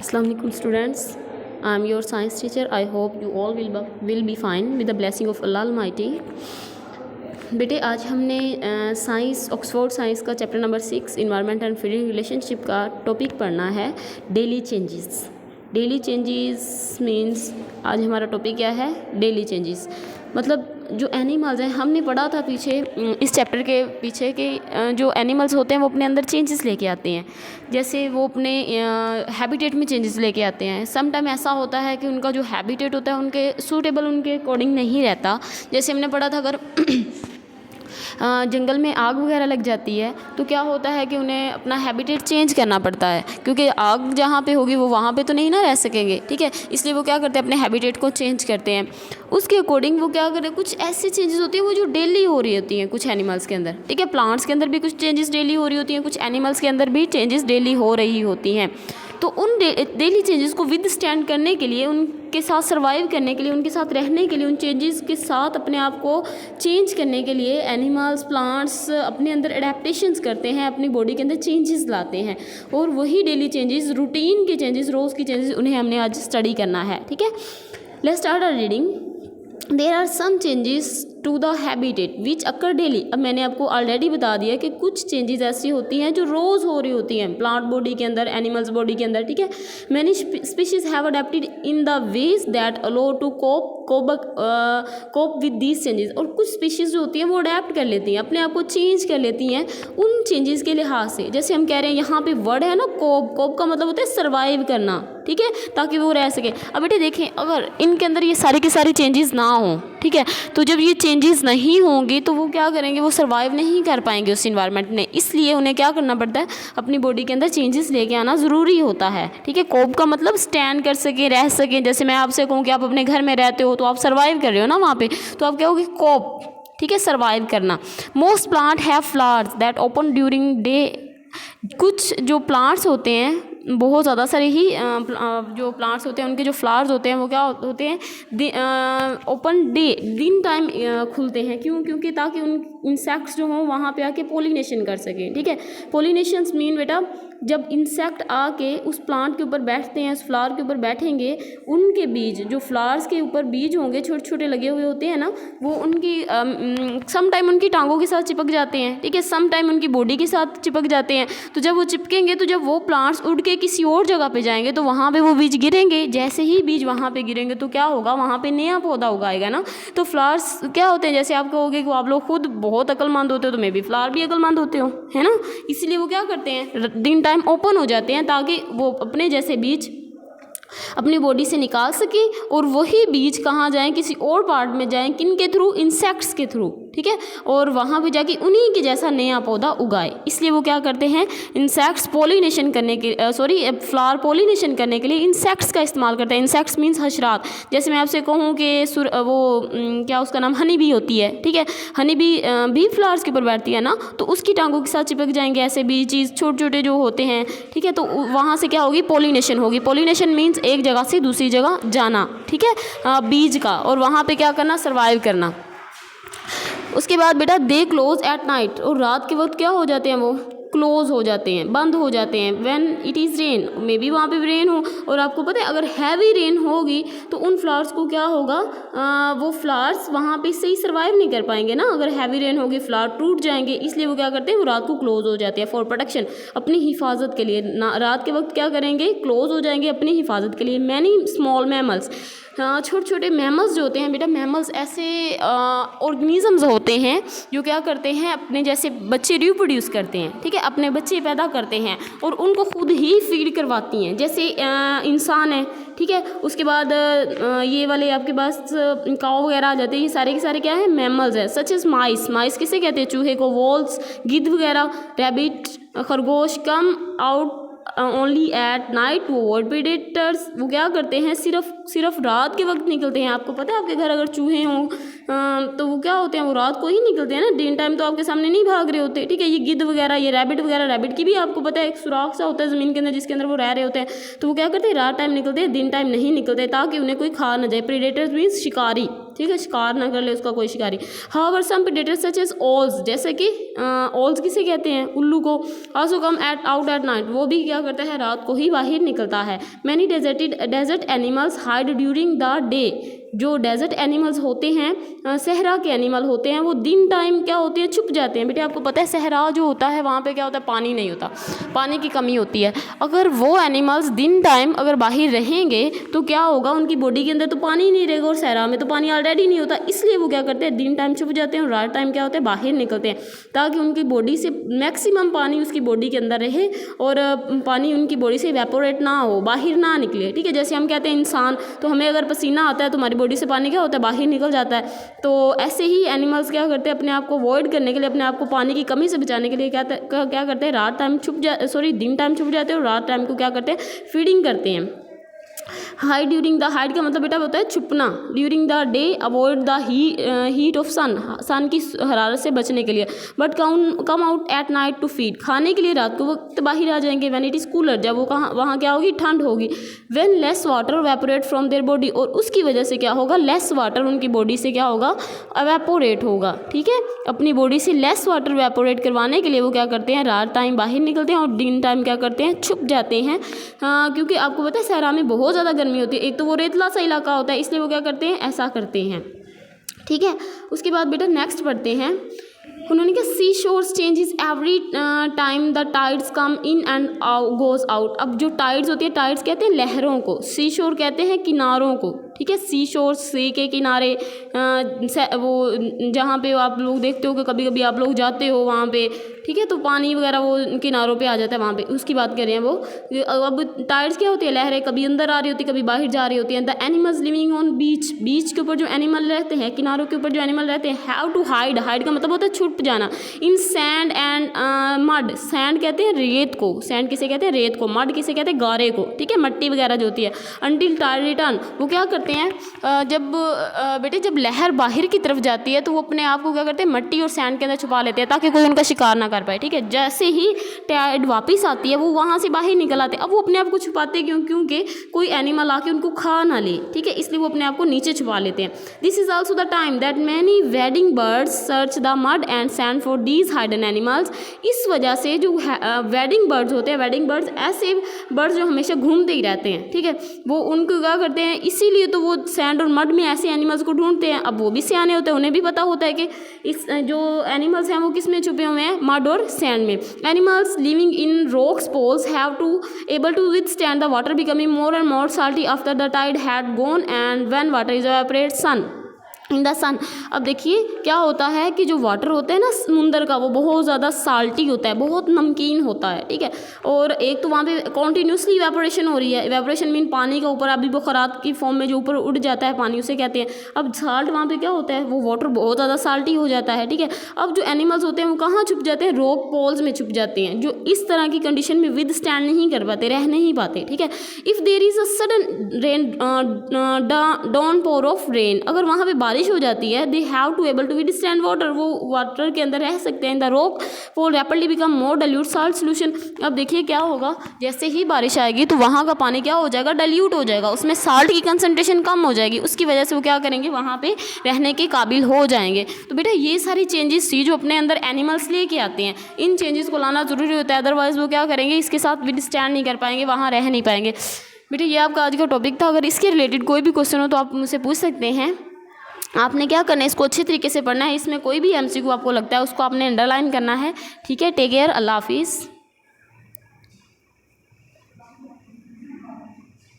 Assalamualaikum students. I am your science teacher. I hope you all will be fine with the blessing of Allah Almighty. बेटे आज हमने science Oxford science का chapter number 6 environment and field relationship का topic पढ़ना है daily changes. Daily changes means आज हमारा topic क्या है? Daily changes. मतलब जो एनिमल्स हैं, हमने पढ़ा था पीछे इस चैप्टर के पीछे के जो एनिमल्स होते हैं वो अपने अंदर चेंजेस लेके आते हैं। जैसे वो अपने हैबिटेट में चेंजेस लेके आते हैं। सम टाइम ऐसा होता है कि उनका जो हैबिटेट होता है उनके सूटेबल उनके अकॉर्डिंग नहीं रहता। जैसे हमने पढ़ा था अगर जंगल में आग वगैरह लग जाती है तो क्या होता है कि उन्हें अपना हैबिटेट चेंज करना पड़ता है, क्योंकि आग जहाँ पे होगी वो वहाँ पे तो नहीं ना रह सकेंगे, ठीक है। इसलिए वो क्या करते हैं, अपने हैबिटेट को चेंज करते हैं। उसके अकॉर्डिंग वो क्या करते हैं, कुछ ऐसी चेंजेस होती हैं वो जो डेली हो रही होती हैं कुछ एनिमल्स के अंदर, ठीक है। प्लांट्स के अंदर भी कुछ चेंजेस डेली हो रही होती हैं, कुछ एनिमल्स के अंदर भी चेंजेस डेली हो रही होती हैं। तो उन डेली चेंजेस को विद स्टैंड करने के लिए, उनके साथ सर्वाइव करने के लिए, उनके साथ रहने के लिए, उन चेंजेस के साथ अपने आप को चेंज करने के लिए एनिमल्स प्लांट्स अपने अंदर एडेप्टेशंस करते हैं, अपनी बॉडी के अंदर चेंजेस लाते हैं। और वही डेली चेंजेस, रूटीन के चेंजेस, रोज़ की चेंजेस, उन्हें हमने आज स्टडी करना है, ठीक है। Let's start our reading. There are some changes to the habitat which occur daily. अब मैंने आपको ऑलरेडी बता दिया कि कुछ चेंजेस ऐसी होती हैं जो रोज़ हो रही होती हैं प्लांट बॉडी के अंदर, एनिमल्स बॉडी के अंदर, ठीक है। Many species have adapted in the ways that allow to cope with these changes. और कुछ स्पीशीज़ जो होती हैं वो अडेप्ट कर लेती हैं, अपने आप को चेंज कर लेती हैं उन चेंजेस के लिहाज से। जैसे हम कह रहे हैं यहाँ पे वर्ड है ना कोप, कोप का मतलब होता है सर्वाइव करना, ठीक है, ताकि वो रह सके। अब बेटे देखें, अगर इनके अंदर ये सारे के सारे चेंजेस ना हों, ठीक है, तो जब ये चेंजेस नहीं होंगे तो वो क्या करेंगे, वो सर्वाइव नहीं कर पाएंगे उस इन्वायरमेंट में। इसलिए उन्हें क्या करना पड़ता है, अपनी बॉडी के अंदर चेंजेस लेके आना ज़रूरी होता है, ठीक है। कोप का मतलब स्टैंड कर सके, रह सके। जैसे मैं आपसे कहूँ कि आप अपने घर में रहते हो तो आप सर्वाइव कर रहे हो ना वहाँ पे, तो आप क्या होगे, कोप, ठीक है, सर्वाइव करना। Most plant have flowers that open during day. कुछ जो प्लांट्स होते हैं, बहुत ज़्यादा सारे ही जो प्लांट्स होते हैं उनके जो फ्लावर्स होते हैं वो क्या होते हैं, ओपन डे, दिन टाइम खुलते हैं। क्यों? क्योंकि ताकि उन इंसेक्ट्स जो हों वहाँ पे आके पोलिनेशन कर सकें, ठीक है। पोलिनेशंस मीन बेटा, जब इंसेक्ट आके उस प्लांट के ऊपर बैठते हैं, उस फ्लावर के ऊपर बैठेंगे, उनके बीज, जो फ्लावर्स के ऊपर बीज होंगे छोटे छोटे लगे हुए होते हैं ना, वो उनकी सम टाइम उनकी टांगों के साथ चिपक जाते हैं, ठीक है, सम टाइम उनकी बॉडी के साथ चिपक जाते हैं। तो जब वो चिपकेंगे तो जब वो प्लांट्स उड़ के किसी और जगह पे जाएंगे तो वहाँ पे वो बीज गिरेंगे। जैसे ही बीज वहाँ पे गिरेंगे तो क्या होगा, वहाँ पे नया पौधा उगाएगा ना। तो फ्लावर्स क्या होते हैं, जैसे आप कहोगे कि आप लोग खुद बहुत अक्लमंद होते हो, तो मे भी फ्लावर भी अक्लमंद होते हो, है ना। इसलिए वो क्या करते हैं, दिन टाइम ओपन हो जाते हैं ताकि वो अपने जैसे बीज अपनी बॉडी से निकाल सके और वही बीज कहाँ जाएं, किसी और पार्ट में जाएं, किन के थ्रू, इंसेक्ट्स के थ्रू, ठीक है, और वहाँ पे जाके उन्हीं के जैसा नया पौधा उगाए। इसलिए वो क्या करते हैं, इंसेक्ट्स पोलिनेशन करने के फ्लावर पोलिनेशन करने के लिए इंसेक्ट्स का इस्तेमाल करते हैं। इंसेक्ट्स मीन्स हशरात। जैसे मैं आपसे कहूँ कि क्या उसका नाम हनी बी होती है, ठीक है, हनी बी भी फ्लावर्स के ऊपर बैठती है ना, तो उसकी टांगों के साथ चिपक जाएंगे ऐसे भी चीज़ छोटे छोटे जो होते हैं, ठीक है। तो वहाँ से क्या होगी, पोलिनेशन होगी। पोलिनेशन मीन्स एक जगह से दूसरी जगह जाना, ठीक है, बीज का, और वहाँ पे क्या करना, सर्वाइव करना। उसके बाद बेटा दे क्लोज एट नाइट, और रात के वक्त क्या हो जाते हैं, वो क्लोज हो जाते हैं, बंद हो जाते हैं। When it is rain, may be वहाँ पे रेन हो, और आपको पता है अगर हैवी रेन होगी तो उन फ्लावर्स को क्या होगा, वो फ्लावर्स वहाँ पे सही सर्वाइव नहीं कर पाएंगे ना। अगर हैवी रेन होगी फ्लावर टूट जाएंगे, इसलिए वो क्या करते हैं, वो रात को क्लोज हो जाते हैं फॉर प्रोटेक्शन, अपनी हिफाजत के लिए। रात के वक्त क्या करेंगे, क्लोज हो जाएंगे अपनी हिफाजत के लिए। मैनी स्मॉल मैमल्स, छोटे छोटे मैमल्स जो होते हैं बेटा, मैमल्स ऐसे ऑर्गेनिजम्स होते हैं जो क्या करते हैं, अपने जैसे बच्चे रिप्रोड्यूस करते हैं, ठीक है, अपने बच्चे पैदा करते हैं और उनको खुद ही फीड करवाती हैं। जैसे इंसान है, ठीक है, उसके बाद ये वाले आपके पास काऊ वगैरह आ जाते हैं, ये सारे के सारे क्या है, मैमल्स है। सच एज माइस, माइस किसे कहते हैं, चूहे को, वॉल्स, गिद्ध वगैरह, रैबिट, खरगोश, come out only eight night, वो वर्ड प्रेडेटर्स, वो क्या करते हैं, सिर्फ रात के वक्त निकलते हैं। आपको पता है आपके घर अगर चूहे हों तो वो क्या होते हैं, वो रात को ही निकलते हैं ना, दिन टाइम तो आपके सामने नहीं भाग रहे होते, ठीक है। ये गिद्ध वगैरह, ये रैबिट वगैरह, रैबिट की भी आपको पता है एक सुराख सा होता है ज़मीन के अंदर जिसके अंदर वो रह रहे होते हैं, तो वो क्या करते हैं, रात टाइम निकलते हैं, दिन टाइम नहीं निकलते ताकि उन्हें कोई खा ना जाए। प्रेडेटर्स मीन्स शिकारी, ठीक है, शिकार ना कर ले उसका कोई शिकारी। However some predators such as owls, जैसे कि ओल्स किसे कहते हैं, उल्लू को, also come out at night, वो भी क्या करता है, रात को ही बाहर निकलता है। Many desert animals hide during the day, जो डेजर्ट एनिमल्स होते हैं, सहरा के एनिमल होते हैं, वो दिन टाइम क्या होते हैं, छुप जाते हैं। बेटे आपको पता है सहरा जो होता है वहाँ पे क्या होता है, पानी नहीं होता, पानी की कमी होती है। अगर वो एनिमल्स दिन टाइम अगर बाहर रहेंगे तो क्या होगा, उनकी बॉडी के अंदर तो पानी ही नहीं रहेगा, और सहरा में तो पानी ऑलरेडी नहीं होता, इसलिए वो क्या करते हैं, दिन टाइम छुप जाते हैं और रात टाइम क्या होता है, बाहर निकलते हैं, ताकि उनकी बॉडी से मैक्सिमम पानी उसकी बॉडी के अंदर रहे और पानी उनकी बॉडी से इवेपोरेट ना हो, बाहर ना निकले। ठीक है, जैसे हम कहते हैं इंसान, तो हमें अगर पसीना आता है तो हमारी बॉडी से पानी क्या होता है, बाहर निकल जाता है। तो ऐसे ही एनिमल्स क्या करते हैं, अपने आप को अवॉइड करने के लिए, अपने आप को पानी की कमी से बचाने के लिए क्या करते हैं, रात टाइम दिन टाइम छुप जाते हैं और रात टाइम को क्या करते हैं, फीडिंग करते हैं। हाइड ड्यूरिंग द, हाइड का मतलब बेटा होता है छुपना, during the day avoid the heat of sun की हरारत से बचने के लिए, but come out at night to feed, खाने के लिए रात को वक्त बाहर आ जाएंगे। व्हेन इट इज़ कूलर, जब वो वहाँ क्या होगी, ठंड होगी। When less water evaporate from their body, और उसकी वजह से क्या होगा, लेस वाटर उनकी बॉडी से क्या होगा, एवेपोरेट होगा। ठीक है, अपनी बॉडी से लेस वाटर वेपोरेट करवाने के लिए वो क्या करते हैं, रात टाइम बाहर निकलते हैं और दिन टाइम क्या करते हैं, छुप जाते हैं। क्योंकि आपको पता है सहरा में बहुत ज़्यादा गर्मी होती है, एक तो वो रेतला सा इलाका होता है, इसलिए वो क्या करते हैं, ऐसा करते हैं। ठीक है, उसके बाद बेटा नेक्स्ट पढ़ते हैं। उन्होंने कहा sea shores changes every time the tides come in and goes out. अब जो टाइड्स होती है, टाइड्स कहते हैं लहरों को, सी शोर कहते हैं किनारों को। ठीक है, सी शोर, सी के किनारे, वो जहाँ पे आप लोग देखते हो कि कभी कभी आप लोग जाते हो वहाँ पे, ठीक है, तो पानी वगैरह वो किनारों पे आ जाता है, वहाँ पे उसकी बात कर रहे हैं वो। अब टाइड्स क्या होती है, लहरें कभी अंदर आ रही होती है, कभी बाहर जा रही होती हैं। द एनिमल्स लिविंग ऑन बीच, बीच के ऊपर जो एनिमल रहते हैं, किनारों के ऊपर जो एनिमल रहते हैं, हैव टू हाइड, हाइड का मतलब होता है छुप जाना। इन सैंड एंड मड, सैंड कहते हैं रेत को, सैंड किसे कहते हैं, रेत को, मड किसे कहते हैं, गारे को। ठीक है, मट्टी वगैरह जो होती है। अंटिल टाइड रिटर्न, वो क्या करते हैं, जब बेटे जब लहर बाहर की तरफ जाती है तो वो अपने आप को क्या करते हैं, मट्टी और सैंड के अंदर छुपा लेते हैं ताकि कोई उनका शिकार ना कर पाए। ठीक है, जैसे ही टाइड वापस आती है वो वहाँ से बाहर निकल आते हैं। अब वो अपने आप को छुपाते हैं क्योंकि कोई एनिमल आके उनको खा ना ले। ठीक है, इसलिए वो अपने आप को नीचे छुपा लेते हैं। This is also the time that many wedding birds search the mud and sand for these hidden animals. इस वजह से जो वेडिंग बर्ड्स होते हैं, वेडिंग बर्ड्स ऐसे बर्ड्स जो हमेशा घूमते ही रहते हैं। ठीक है, वो उनको क्या करते हैं, इसीलिए तो वो सैंड और मड में ऐसे एनिमल्स को ढूंढते हैं। अब वो भी सियाने होते हैं, उन्हें भी पता होता है कि इस जो एनिमल्स हैं वो किस में छुपे हुए हैं, मड और सैंड में। Animals living in rocks pools have to able to withstand the water becoming more and more salty after the tide had gone and when water is evaporate sun in the sun. अब देखिए क्या होता है कि जो water होता है ना समुंदर का, वो बहुत ज़्यादा साल्टी होता है, बहुत नमकीन होता है। ठीक है, और एक तो वहाँ पे कॉन्टीन्यूसली इवेपोरेशन हो रही है। इवेपोरेशन मीन पानी का ऊपर अभी बुखारात की फॉर्म में जो ऊपर उड़ जाता है पानी, उसे कहते हैं। अब साल्ट वहाँ पे क्या होता है, वो वाटर बहुत ज़्यादा साल्टी हो जाता है। ठीक है, अब जो एनिमल्स होते हैं वो कहाँ छुप जाते हैं, रॉक पोल्स में छुप जाते हैं, जो इस तरह की कंडीशन में विद स्टैंड नहीं कर पाते, रह नहीं पाते। ठीक है, if there is a sudden rain downpour of rain, अगर वहाँ पे बारिश हो जाती है, they have to able to withstand water, वो वाटर के अंदर रह सकते हैं। The rock pool rapidly become more dilute salt solution. अब देखिए क्या होगा, जैसे ही बारिश आएगी तो वहाँ का पानी क्या हो जाएगा, डाइल्यूट हो जाएगा, उसमें साल्ट की कंसंट्रेशन कम हो जाएगी, उसकी वजह से वो क्या करेंगे, वहाँ पे रहने के काबिल हो जाएंगे। तो बेटा ये सारी चेंजेस थी जो अपने अंदर एनिमल्स लेके आते हैं, इन चेंजेस को लाना जरूरी होता है, अदरवाइज वो क्या करेंगे, इसके साथ विथस्टैंड नहीं कर पाएंगे, वहाँ रह नहीं पाएंगे। बेटा ये आपका आज का टॉपिक था। अगर इसके रिलेटेड कोई भी क्वेश्चन हो तो आप मुझसे पूछ सकते हैं। आपने क्या करना है, इसको अच्छे तरीके से पढ़ना है। इसमें कोई भी एमसीक्यू आपको लगता है उसको आपने अंडरलाइन करना है। ठीक है, टेक केयर, अल्लाह हाफिज़।